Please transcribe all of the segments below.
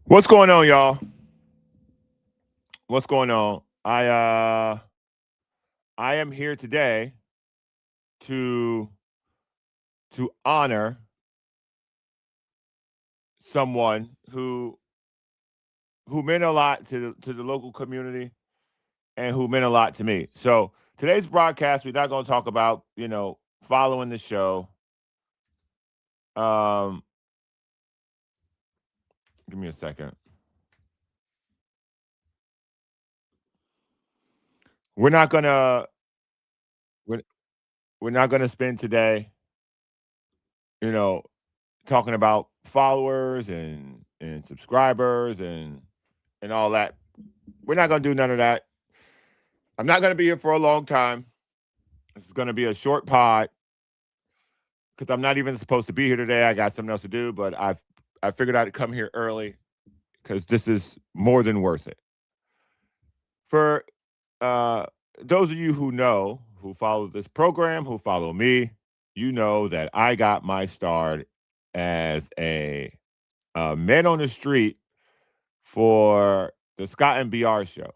What's going on, y'all? What's going on? I am here today to honor someone who meant a lot to the local community and who meant a lot to me. So today's broadcast, we're not going to talk about following the show. Um, Give me a second. We're not gonna we're, we're not gonna spend today, you know, talking about followers and subscribers and all that. We're not going to do none of that. I'm not going to be here for a long time. This is going to be a short pod because I'm not even supposed to be here today. I got something else to do, but I figured I'd come here early because this is more than worth it. For uh, those of you who follow this program, who follow me, you know that I got my start as a man on the street for the Scott and BR show.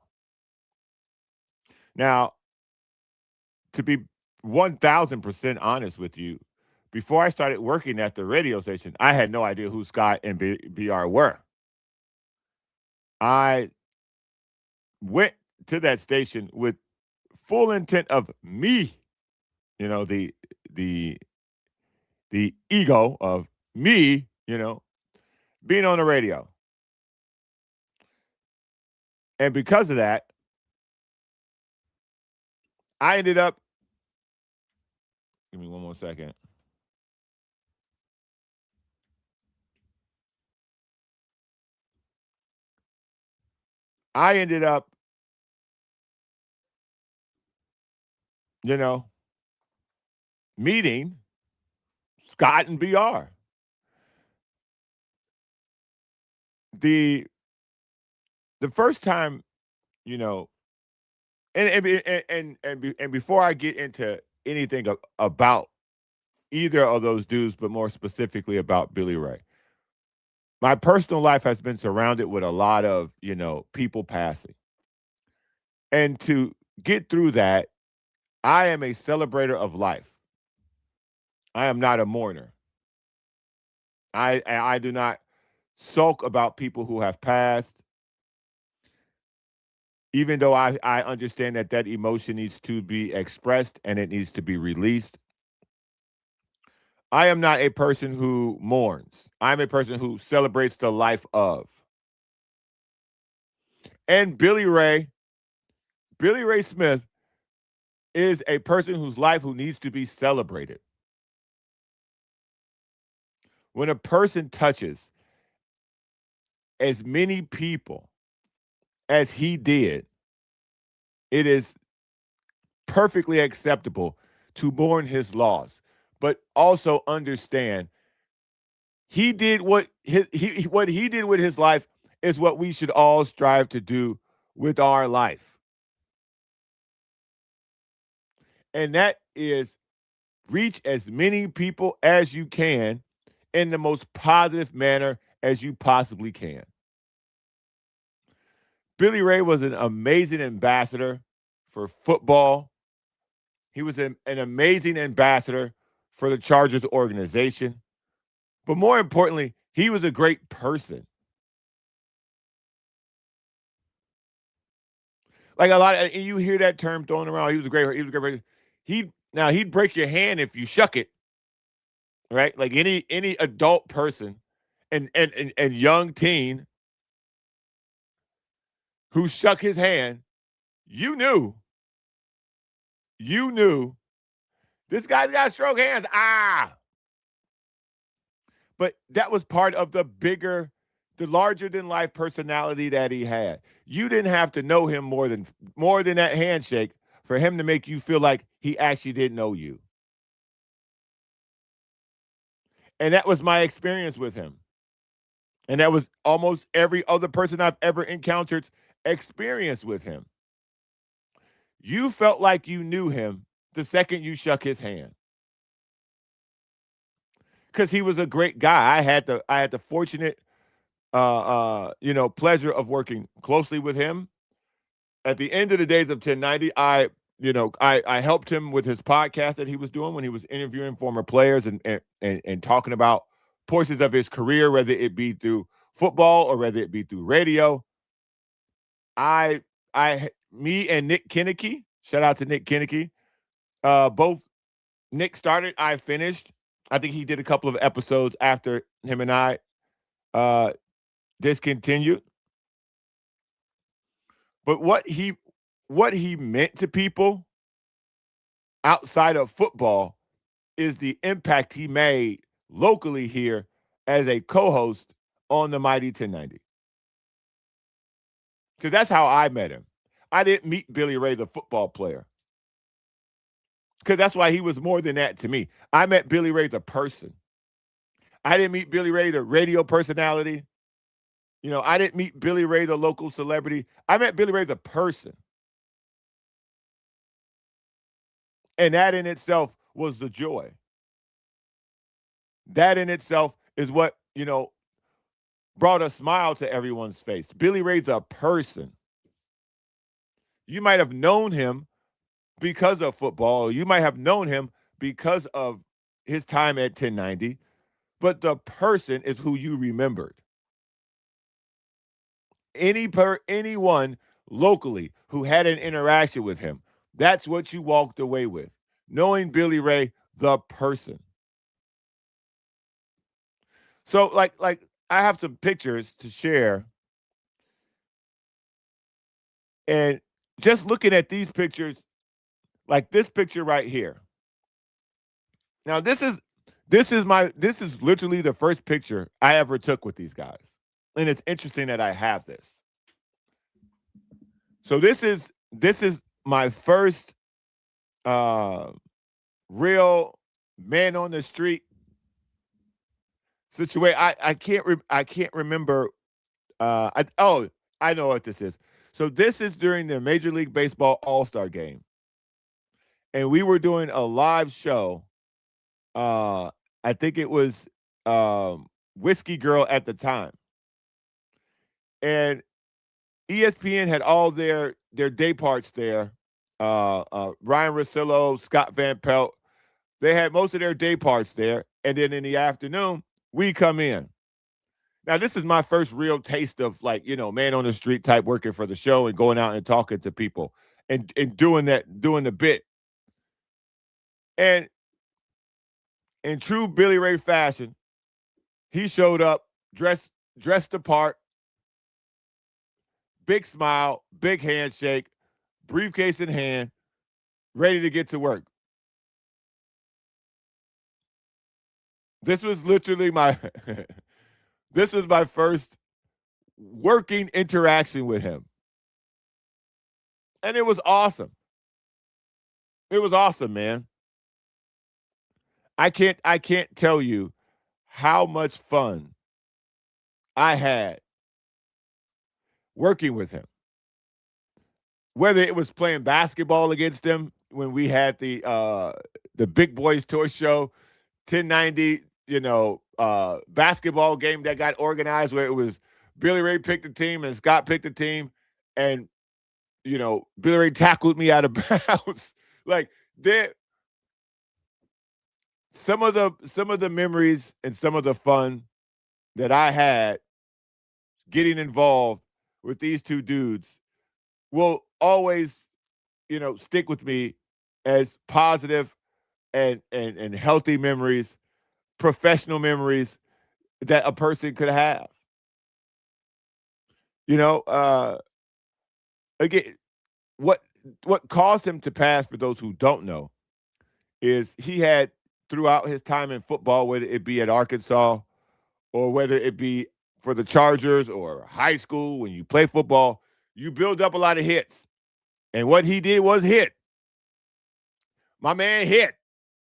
Now, to be 1000% honest with you, before I started working at the radio station, I had no idea who Scott and BR were. I went to that station with full intent of me, you know, the the ego of me, being on the radio. And because of that, I ended up give me one more second. I ended up, you know, meeting Scott and BR. The the first time, you know, and before I get into anything about either of those dudes, but more specifically about Billy Ray, my personal life has been surrounded with a lot of people passing, and to get through that, I am a celebrator of life. I am not a mourner. I do not sulk about people who have passed, even though I understand that emotion needs to be expressed and it needs to be released. I am not a person who mourns. I'm a person who celebrates the life of. And Billy Ray Smith is a person whose life who needs to be celebrated. When a person touches as many people as he did, it is perfectly acceptable to mourn his loss, but also understand he did what he did with his life is what we should all strive to do with our life. And that is reach as many people as you can in the most positive manner as you possibly can. Billy Ray was an amazing ambassador for football. He was an amazing ambassador for the Chargers organization. But more importantly, he was a great person. Like a lot of, and you hear that term thrown around. He was a great person. He'd break your hand if you shuck it, right? Like any adult person and young teen who shook his hand, you knew, you knew this guy's got stroke hands. Ah. But that was part of the larger than life personality that he had. You didn't have to know him more than that handshake for him to make you feel like he actually didn't know you. And that was my experience with him. And that was almost every other person I've ever encountered experience with him. You felt like you knew him the second you shook his hand. Because he was a great guy. I had the fortunate pleasure of working closely with him. At the end of the days of 1090, I helped him with his podcast that he was doing when he was interviewing former players and talking about portions of his career, whether it be through football or whether it be through radio. Me and Nick Kinnicky, shout out to Nick Kinnicky. Both Nick started, I finished. I think he did a couple of episodes after him and I discontinued. But what he meant to people outside of football is the impact he made locally here as a co-host on the Mighty 1090. Because that's how I met him. I didn't meet Billy Ray, the football player. Because that's why he was more than that to me. I met Billy Ray, the person. I didn't meet Billy Ray, the radio personality. I didn't meet Billy Ray, the local celebrity. I met Billy Ray, the person. And that in itself was the joy. That in itself is what, brought a smile to everyone's face. Billy Ray, the person. You might have known him because of football. You might have known him because of his time at 1090, but the person is who you remembered. Anyone locally who had an interaction with him, that's what you walked away with, knowing Billy Ray, the person. So, like I have some pictures to share, and just looking at these pictures, like this picture right here. Now, this is literally the first picture I ever took with these guys, and it's interesting that I have this. So this is my first real man on the street situation. I can't remember. I know what this is. So this is during the Major League Baseball All-Star game, and we were doing a live show. I think it was Whiskey Girl at the time, and ESPN had all their day parts there. Ryan Russillo, Scott Van Pelt, they had most of their day parts there, and then in the afternoon we come in. Now, this is my first real taste of man on the street type working for the show and going out and talking to people and doing the bit. And in true Billy Ray fashion, he showed up dressed the part, big smile, big handshake, briefcase in hand, ready to get to work. This was literally this was my first working interaction with him. And it was awesome. It was awesome, man. I can't tell you how much fun I had working with him. Whether it was playing basketball against him when we had the Big Boys Toy Show, 1090, basketball game that got organized where it was Billy Ray picked the team and Scott picked the team, and Billy Ray tackled me out of bounds. Like some of the memories and some of the fun that I had getting involved with these two dudes will always, stick with me as positive and healthy memories, professional memories that a person could have. Again, what caused him to pass, for those who don't know, is he had throughout his time in football, whether it be at Arkansas or whether it be for the Chargers or high school, when you play football, you build up a lot of hits. And what he did was hit. My man hit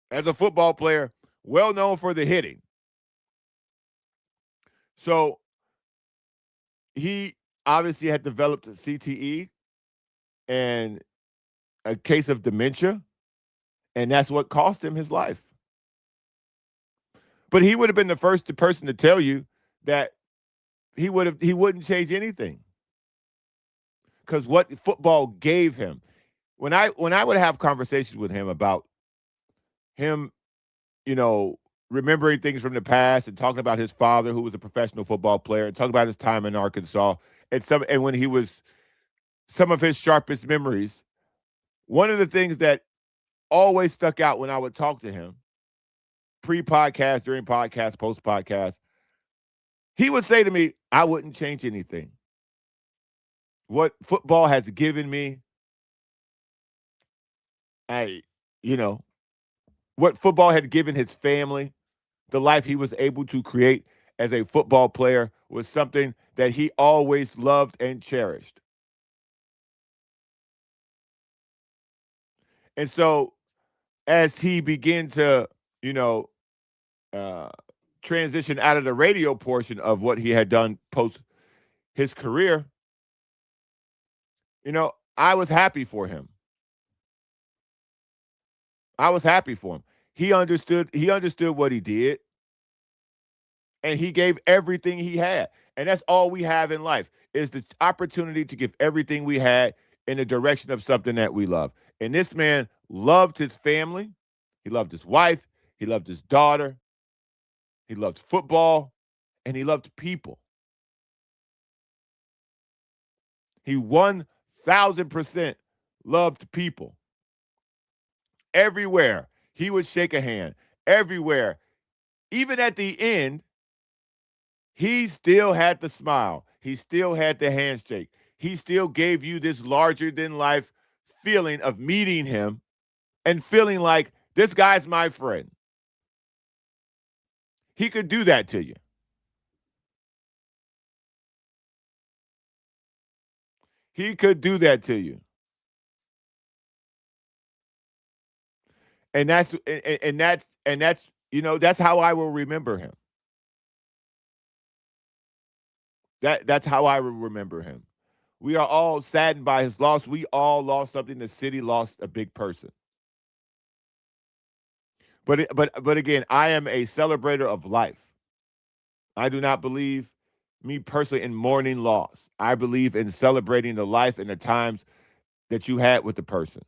as a football player, well known for the hitting. So he obviously had developed a CTE and a case of dementia, and that's what cost him his life. But he would have been the first person to tell you that he wouldn't change anything because what football gave him. When I would have conversations with him about him, you know, remembering things from the past and talking about his father, who was a professional football player, and talking about his time in Arkansas, and when he was some of his sharpest memories. One of the things that always stuck out when I would talk to him, pre-podcast, during podcast, post-podcast, he would say to me, "I wouldn't change anything. What football has given me, I, you know, what football had given his family, the life he was able to create as a football player was something that he always loved and cherished." And so as he began to, you know, uh, transition out of the radio portion of what he had done post his career, I was happy for him. I was happy for him. He understood what he did, and he gave everything he had. And that's all we have in life is the opportunity to give everything we had in the direction of something that we love. And this man loved his family, he loved his wife, he loved his daughter, he loved football, and he loved people. He 1000% loved people. Everywhere he would shake a hand, everywhere. Even at the end, he still had the smile. He still had the handshake. He still gave you this larger than life feeling of meeting him and feeling like this guy's my friend. He could do that to you. He could do that to you. And that's how I will remember him. That's how I will remember him. We are all saddened by his loss. We all lost something. The city lost a big person. But again, I am a celebrator of life. I do not believe, me personally, in mourning loss. I believe in celebrating the life and the times that you had with the person.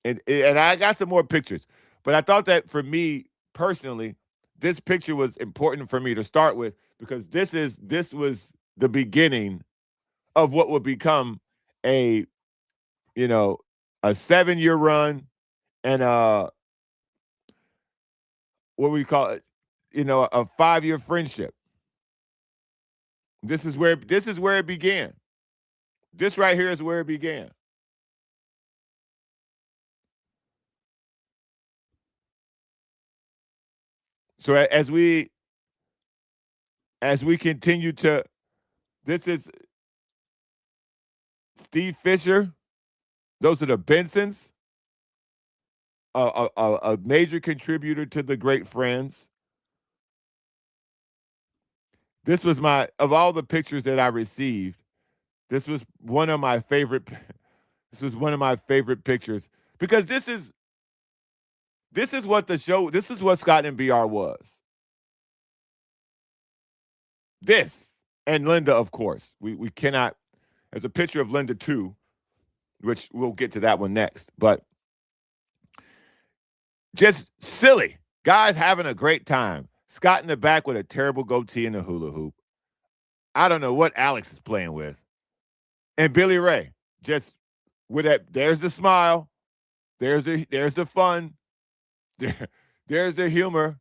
And I got some more pictures, but I thought that for me personally, this picture was important for me to start with because this was the beginning of what would become a you know a 7-year run and what we call it, a 5-year friendship. This is where it began. This right here is where it began. So as we continue to, this is Steve Fisher. Those are the Bensons, a major contributor to the Great Friends. This was of all the pictures that I received, this was one of my favorite. This was one of my favorite pictures because this is what the show. This is what Scott and BR was. This and Linda, of course. We cannot. There's a picture of Linda too, which we'll get to that one next. But just silly guys having a great time. Scott in the back with a terrible goatee and a hula hoop. I don't know what Alex is playing with. And Billy Ray, just with that. There's the smile. There's the fun. There's the humor.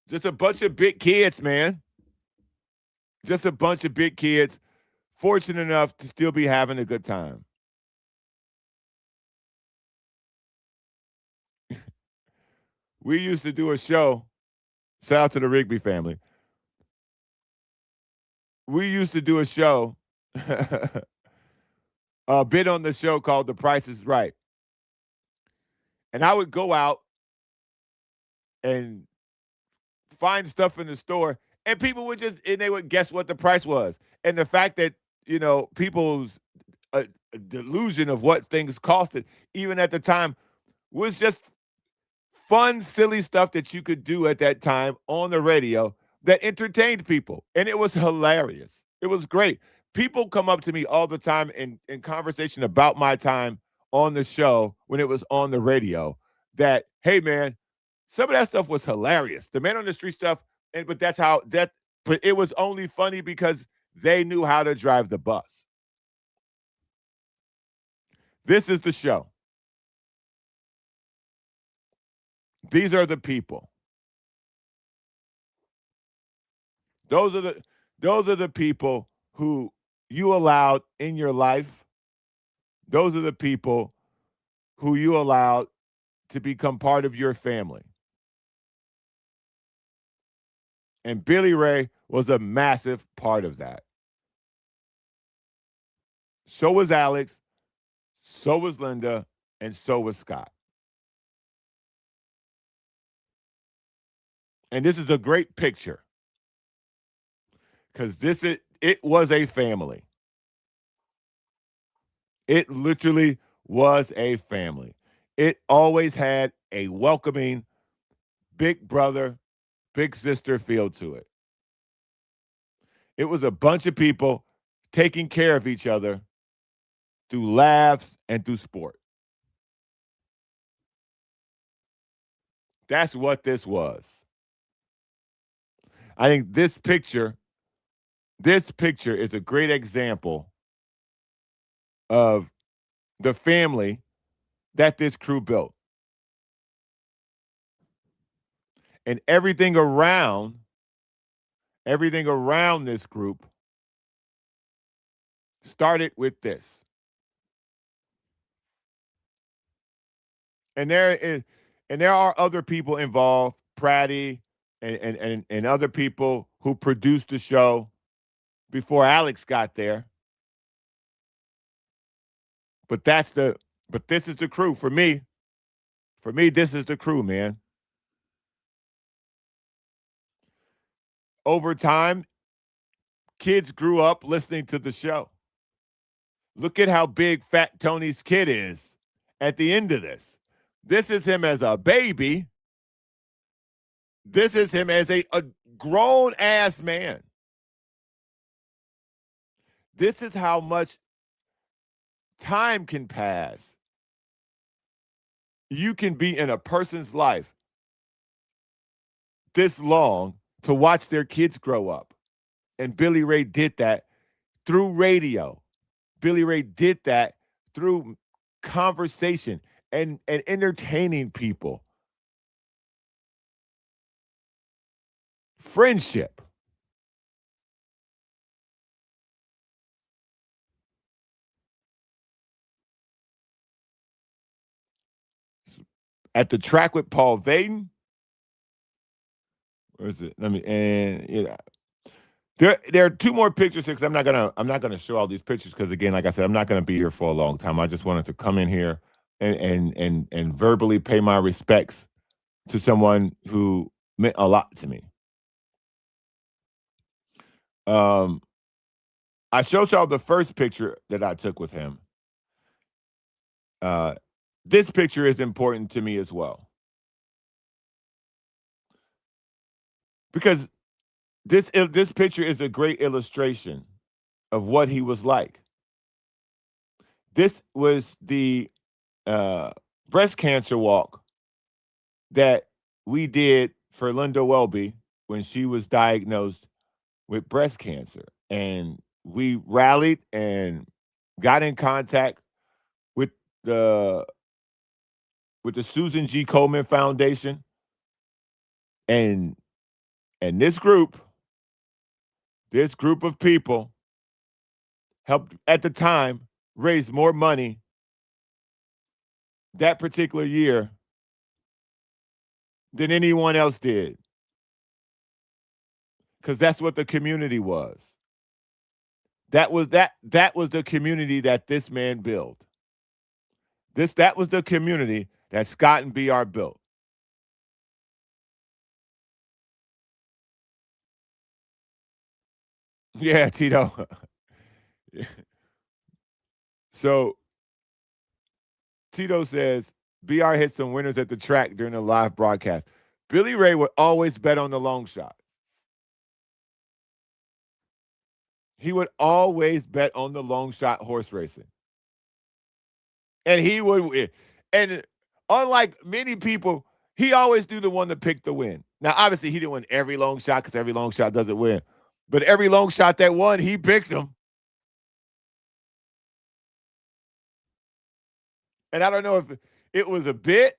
Just a bunch of big kids, man. Just a bunch of big kids, fortunate enough to still be having a good time. We used to do a show. Shout out to the Rigby family. We used to do a show, a bit on the show called The Price is Right. And I would go out and find stuff in the store, and people would and they would guess what the price was. And the fact that, people's a delusion of what things costed, even at the time, was just fun, silly stuff that you could do at that time on the radio. that entertained people, and it was hilarious. It was great. People come up to me all the time in conversation about my time on the show when it was on the radio that, hey man, some of that stuff was hilarious. The man on the street stuff, but that's how that but it was only funny because they knew how to drive the bus. This is the show. These are the people. Those are the people who you allowed in your life. Those are the people who you allowed to become part of your family. And Billy Ray was a massive part of that. So was Alex, so was Linda, and so was Scott. And this is a great picture because it was a family. It literally was a family. It always had a welcoming big brother, big sister feel to it. It was a bunch of people taking care of each other through laughs and through sport. That's what this was. I think this picture is a great example of the family that this crew built. And everything around this group started with this. And there are other people involved, Pratty and other people who produced the show before Alex got there. But this is the crew for me. For me, this is the crew, man. Over time, kids grew up listening to the show. Look at how big Fat Tony's kid is at the end of this. This is him as a baby. This is him as a grown ass man. This is how much time can pass. You can be in a person's life this long to watch their kids grow up. And Billy Ray did that through radio. Billy Ray did that through conversation and entertaining people. Friendship. At the track with Paul Vaden. Where is it? There are two more pictures here because I'm not gonna show all these pictures because again, like I said, I'm not gonna be here for a long time. I just wanted to come in here and verbally pay my respects to someone who meant a lot to me. Um, I showed y'all the first picture that I took with him. This picture is important to me as well because this picture is a great illustration of what he was like. This was the breast cancer walk that we did for Linda Welby when she was diagnosed with breast cancer. And we rallied and got in contact with the Susan G. Komen Foundation. And this group of people helped at the time raise more money that particular year than anyone else did. Because that's what the community was. That was the community that this man built. That was the community that Scott and BR built. Yeah, Tito. So Tito says BR hit some winners at the track during the live broadcast. Billy Ray would always bet on the long shot. He would always bet on the long shot horse racing. And he would and unlike many people, he always do the one to pick the win. Now, obviously, he didn't win every long shot because every long shot doesn't win. But every long shot that won, he picked them. And I don't know if it was a bit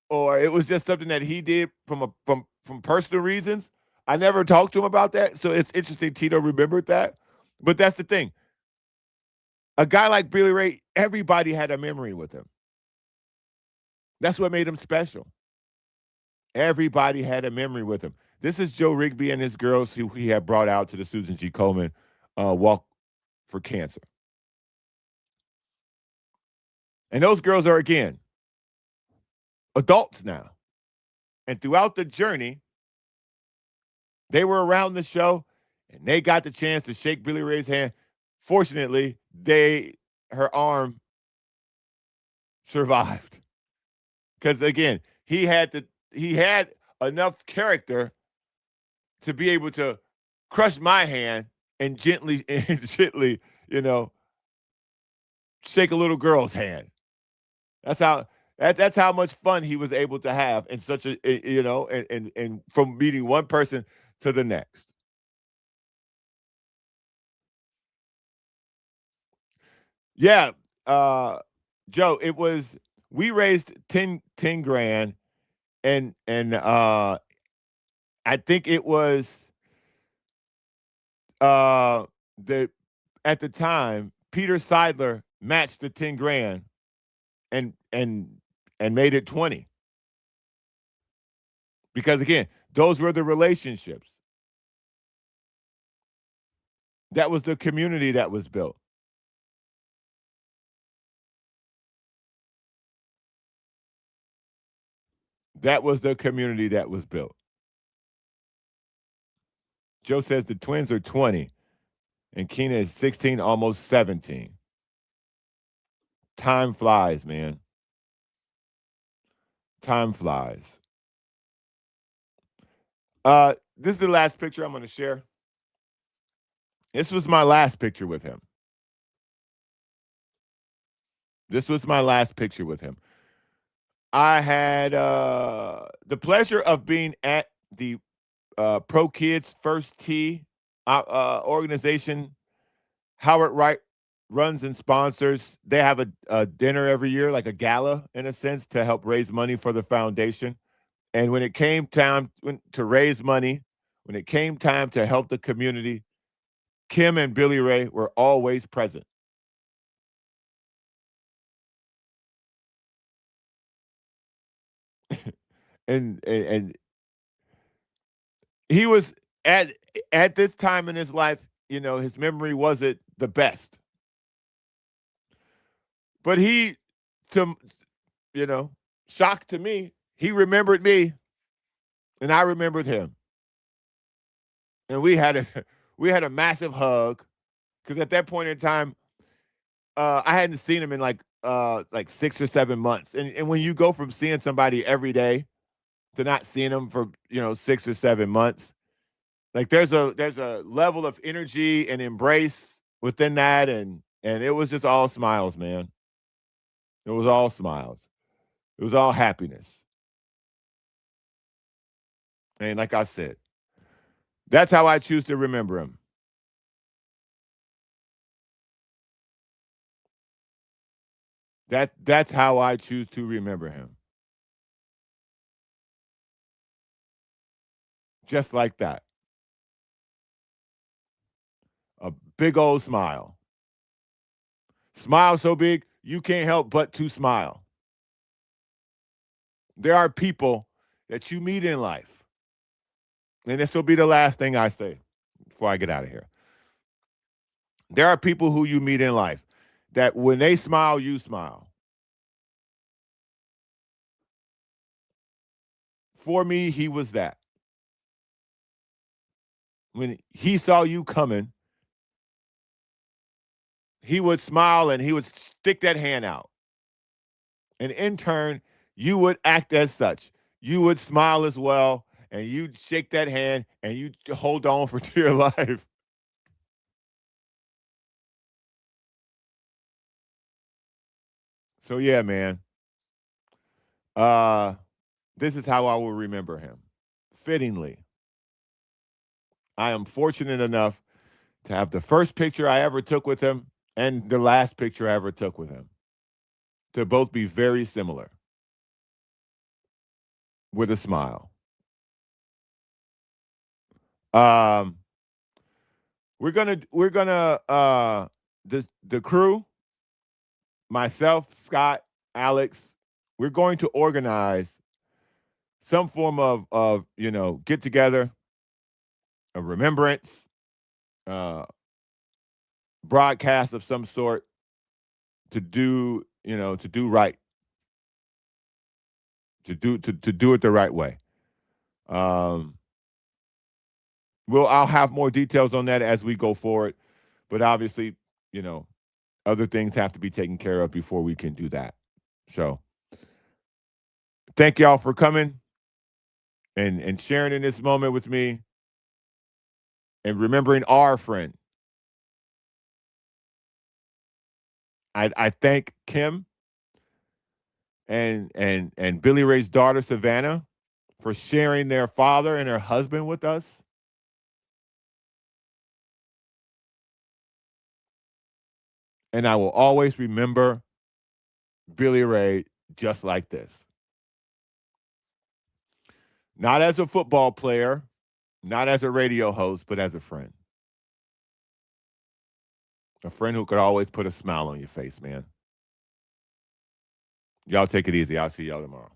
or it was just something that he did from personal reasons. I never talked to him about that. So it's interesting Tito remembered that. But that's the thing. A guy like Billy Ray, everybody had a memory with him. That's what made him special. Everybody had a memory with him. This is Joe Rigby and his girls who he had brought out to the Susan G. Komen Walk for Cancer. And those girls are, again, adults now. And throughout the journey, they were around the show and they got the chance to shake Billy Ray's hand. Fortunately, her arm survived. Because again, he had enough character to be able to crush my hand and gently, shake a little girl's hand. That's how much fun he was able to have in such and from meeting one person to the next. Yeah, Joe, we raised 10 grand and I think it was the at the time Peter Seidler matched the 10 grand and made it 20. Because again, those were the relationships. That was the community that was built. That was the community that was built. Joe says the twins are 20 and Keena is 16, almost 17. Time flies, man. Time flies. This is the last picture I'm going to share. This was my last picture with him. I had the pleasure of being at the Pro Kids First Tee organization. Howard Wright runs and sponsors. They have a dinner every year, like a gala in a sense, to help raise money for the foundation. And when it came time to raise money, when it came time to help the community, Kim and Billy Ray were always present. and he was at this time in his life, his memory wasn't the best. But he, to shock to me, he remembered me and I remembered him. And we had a massive hug because at that point in time, I hadn't seen him in like 6 or 7 months. And when you go from seeing somebody every day to not seeing them for 6 or 7 months, like there's a level of energy and embrace within that, and it was just all smiles, man. It was all smiles. It was all happiness. And like I said, that's how I choose to remember him. That's how I choose to remember him. Just like that. A big old smile. Smile so big you can't help but to smile. There are people that you meet in life, and this will be the last thing I say before I get out of here. There are people who you meet in life that when they smile, you smile. For me, he was that. When he saw you coming, he would smile and he would stick that hand out. And in turn, you would act as such. You would smile as well, and you'd shake that hand and you'd hold on for dear life. So yeah, man. Uh, this is how I will remember him. Fittingly, I am fortunate enough to have the first picture I ever took with him and the last picture I ever took with him to both be very similar with a smile. Um, we're gonna the crew, myself, Scott, Alex, we're going to organize some form of get together, a remembrance, uh, broadcast of some sort to do to do right, to do it the right way. Um, I'll have more details on that as we go forward, but obviously, you know, other things have to be taken care of before we can do that. So, thank y'all for coming and sharing in this moment with me and remembering our friend. I thank Kim and Billy Ray's daughter Savannah for sharing their father and her husband with us. And I will always remember Billy Ray just like this. Not as a football player, not as a radio host, but as a friend. A friend who could always put a smile on your face, man. Y'all take it easy. I'll see y'all tomorrow.